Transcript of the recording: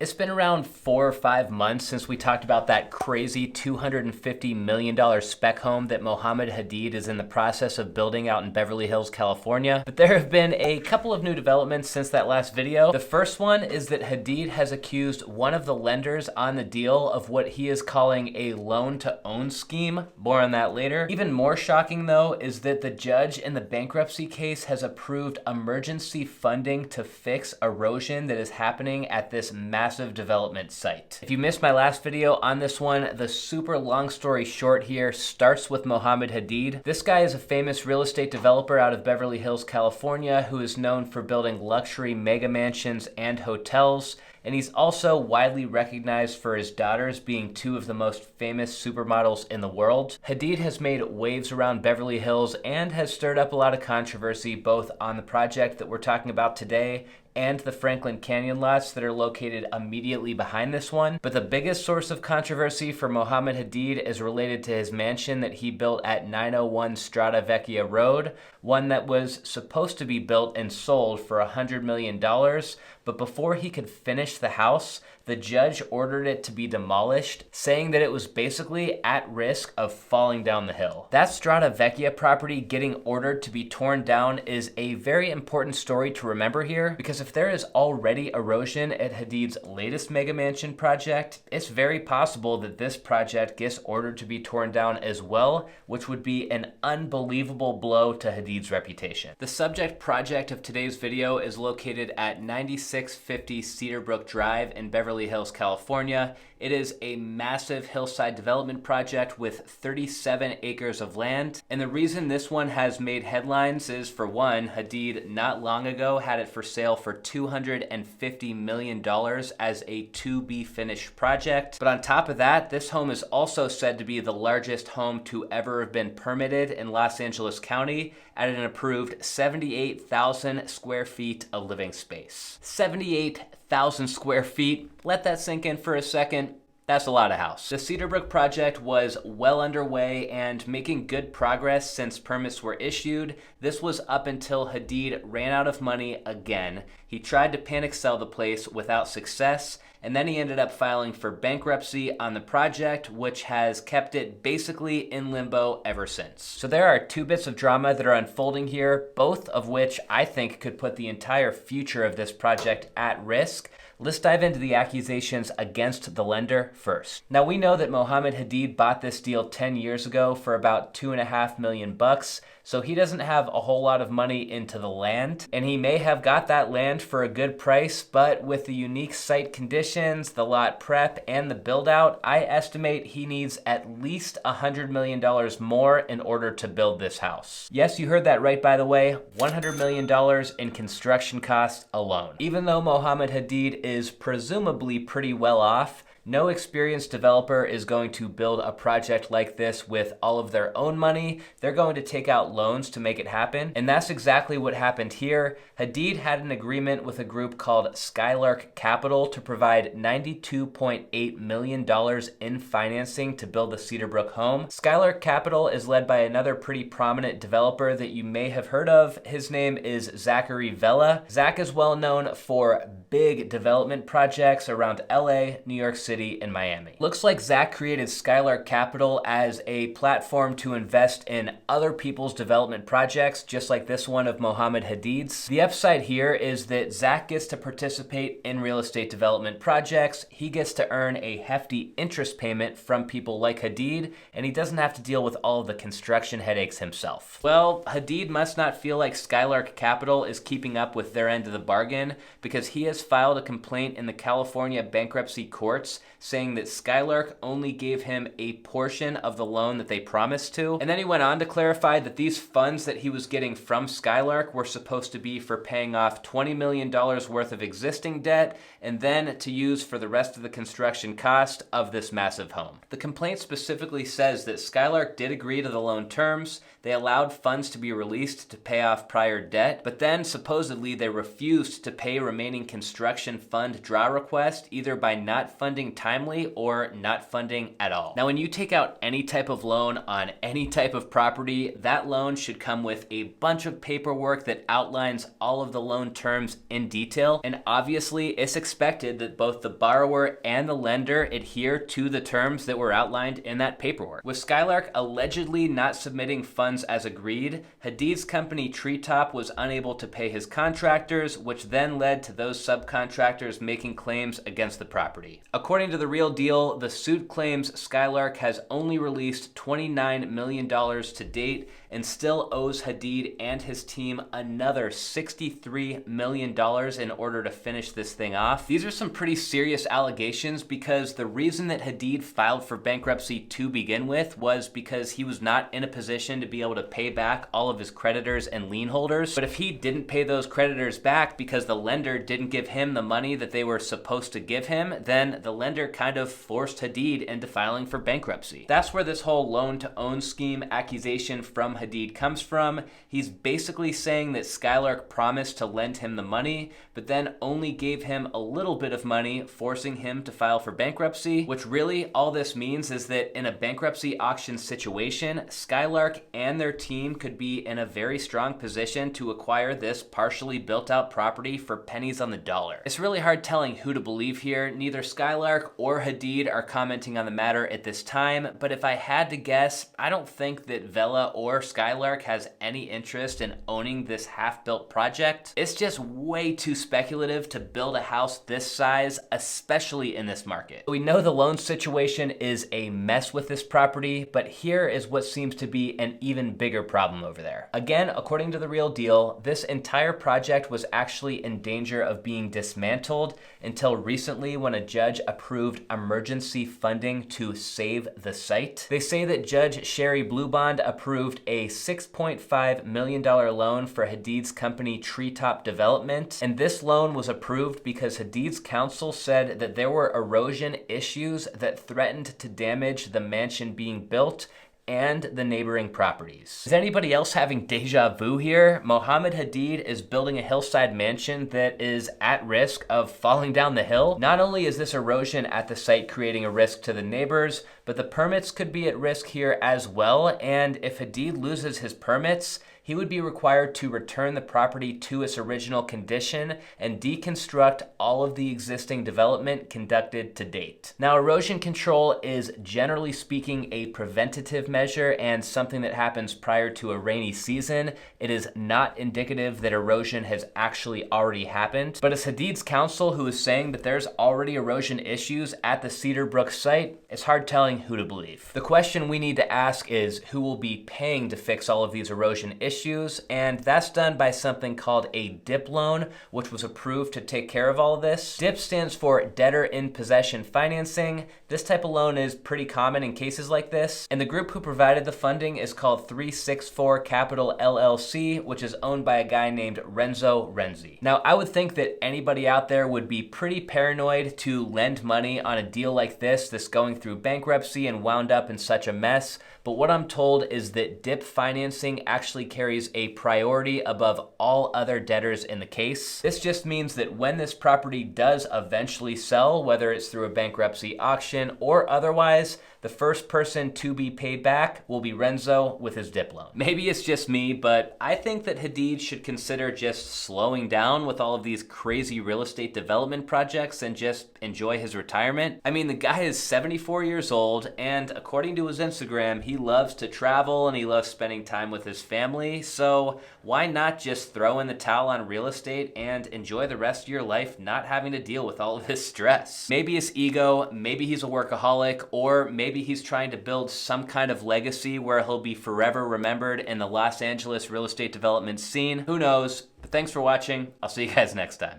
It's been around 4 or 5 months since we talked about that crazy $250 million spec home that Mohamed Hadid is in the process of building out in Beverly Hills, California. But there have been a couple of new developments since that last video. The first one is that Hadid has accused one of the lenders on the deal of what he is calling a loan-to-own scheme. More on that later. Even more shocking, though, is that the judge in the bankruptcy case has approved emergency funding to fix erosion that is happening at this massive development site. If you missed my last video on this one, the super long story short here starts with Mohamed Hadid. This guy is a famous real estate developer out of Beverly Hills, California, who is known for building luxury mega mansions and hotels. And he's also widely recognized for his daughters being two of the most famous supermodels in the world. Hadid has made waves around Beverly Hills and has stirred up a lot of controversy both on the project that we're talking about today and the Franklin Canyon lots that are located immediately behind this one. But the biggest source of controversy for Mohamed Hadid is related to his mansion that he built at 901 Strada Vecchia Road, one that was supposed to be built and sold for $100 million. But before he could finish the house, the judge ordered it to be demolished, saying that it was basically at risk of falling down the hill. That Strada Vecchia property getting ordered to be torn down is a very important story to remember here, because if there is already erosion at Hadid's latest mega mansion project, it's very possible that this project gets ordered to be torn down as well, which would be an unbelievable blow to Hadid's reputation. The subject project of today's video is located at 9650 Cedarbrook Drive in Beverly Hills, California. It is a massive hillside development project with 37 acres of land. And the reason this one has made headlines is, for one, Hadid not long ago had it for sale for $250 million as a to-be-finished project. But on top of that, this home is also said to be the largest home to ever have been permitted in Los Angeles County at an approved 78,000 square feet of living space. 78,000 square feet. Let that sink in for a second. That's a lot of house. The Cedarbrook project was well underway and making good progress since permits were issued. This was up until Hadid ran out of money again. He tried to panic sell the place without success, and then he ended up filing for bankruptcy on the project, which has kept it basically in limbo ever since. So there are two bits of drama that are unfolding here, both of which I think could put the entire future of this project at risk. Let's dive into the accusations against the lender first. Now, we know that Mohamed Hadid bought this deal 10 years ago for about $2.5 million, so he doesn't have a whole lot of money into the land, and he may have got that land for a good price, but with the unique site conditions, the lot prep, and the build out, I estimate he needs at least $100 million more in order to build this house. Yes, you heard that right, by the way, $100 million in construction costs alone. Even though Mohamed Hadid is presumably pretty well off, no experienced developer is going to build a project like this with all of their own money. They're going to take out loans to make it happen. And that's exactly what happened here. Hadid had an agreement with a group called Skylark Capital to provide $92.8 million in financing to build the Cedarbrook home. Skylark Capital is led by another pretty prominent developer that you may have heard of. His name is Zachary Vella. Zach is well known for big development projects around LA, New York City, and Miami. Looks like Zach created Skylark Capital as a platform to invest in other people's development projects, just like this one of Mohamed Hadid's. The upside here is that Zach gets to participate in real estate development projects. He gets to earn a hefty interest payment from people like Hadid, and he doesn't have to deal with all of the construction headaches himself. Well, Hadid must not feel like Skylark Capital is keeping up with their end of the bargain, because he has filed a complaint in the California bankruptcy courts saying that Skylark only gave him a portion of the loan that they promised to. And then he went on to clarify that these funds that he was getting from Skylark were supposed to be for paying off $20 million worth of existing debt and then to use for the rest of the construction cost of this massive home. The complaint specifically says that Skylark did agree to the loan terms. They allowed funds to be released to pay off prior debt, but then supposedly they refused to pay remaining construction fund draw request, either by not funding funding timely or not funding at all. Now, when you take out any type of loan on any type of property, that loan should come with a bunch of paperwork that outlines all of the loan terms in detail. And obviously, it's expected that both the borrower and the lender adhere to the terms that were outlined in that paperwork. With Skylark allegedly not submitting funds as agreed, Hadid's company Treetop was unable to pay his contractors, which then led to those subcontractors making claims against the property. According to The Real Deal, the suit claims Skylark has only released $29 million to date and still owes Hadid and his team another $63 million in order to finish this thing off. These are some pretty serious allegations because the reason that Hadid filed for bankruptcy to begin with was because he was not in a position to be able to pay back all of his creditors and lien holders. But if he didn't pay those creditors back because the lender didn't give him the money that they were supposed to give him, then the lender kind of forced Hadid into filing for bankruptcy. That's where this whole loan-to-own scheme accusation from Hadid comes from. He's basically saying that Skylark promised to lend him the money, but then only gave him a little bit of money, forcing him to file for bankruptcy, which really all this means is that in a bankruptcy auction situation, Skylark and their team could be in a very strong position to acquire this partially built out property for pennies on the dollar. It's really hard telling who to believe here. Neither Skylark or Hadid are commenting on the matter at this time, but if I had to guess, I don't think that Vela or Skylark has any interest in owning this half-built project. It's just way too speculative to build a house this size, especially in this market. We know the loan situation is a mess with this property, but here is what seems to be an even bigger problem over there. Again, according to The Real Deal, this entire project was actually in danger of being dismantled until recently when a judge approved emergency funding to save the site. They say that Judge Sherry Bluebond approved a $6.5 million loan for Hadid's company Treetop Development, and this loan was approved because Hadid's counsel said that there were erosion issues that threatened to damage the mansion being built and the neighboring properties. Is anybody else having deja vu here? Mohamed Hadid is building a hillside mansion that is at risk of falling down the hill. Not only is this erosion at the site creating a risk to the neighbors, but the permits could be at risk here as well. And if Hadid loses his permits, he would be required to return the property to its original condition and deconstruct all of the existing development conducted to date. Now, erosion control is generally speaking a preventative measure and something that happens prior to a rainy season. It is not indicative that erosion has actually already happened. But as Hadid's counsel, who is saying that there's already erosion issues at the Cedarbrook site, it's hard telling who to believe. The question we need to ask is who will be paying to fix all of these erosion issues, and that's done by something called a DIP loan, which was approved to take care of all of this. DIP stands for Debtor in Possession Financing. This type of loan is pretty common in cases like this, and the group who provided the funding is called 364 Capital LLC, which is owned by a guy named Renzo Renzi. Now, I would think that anybody out there would be pretty paranoid to lend money on a deal like this that's going through bankruptcy and wound up in such a mess, but what I'm told is that DIP financing actually carries a priority above all other debtors in the case. This just means that when this property does eventually sell, whether it's through a bankruptcy auction or otherwise, the first person to be paid back will be Renzo with his DIP loan. Maybe it's just me, but I think that Hadid should consider just slowing down with all of these crazy real estate development projects and just enjoy his retirement. I mean, the guy is 74 years old, and according to his Instagram, he loves to travel and he loves spending time with his family, so why not just throw in the towel on real estate and enjoy the rest of your life not having to deal with all of this stress? Maybe it's ego, maybe he's a workaholic, or maybe he's trying to build some kind of legacy where he'll be forever remembered in the Los Angeles real estate development scene. Who knows? But thanks for watching. I'll see you guys next time.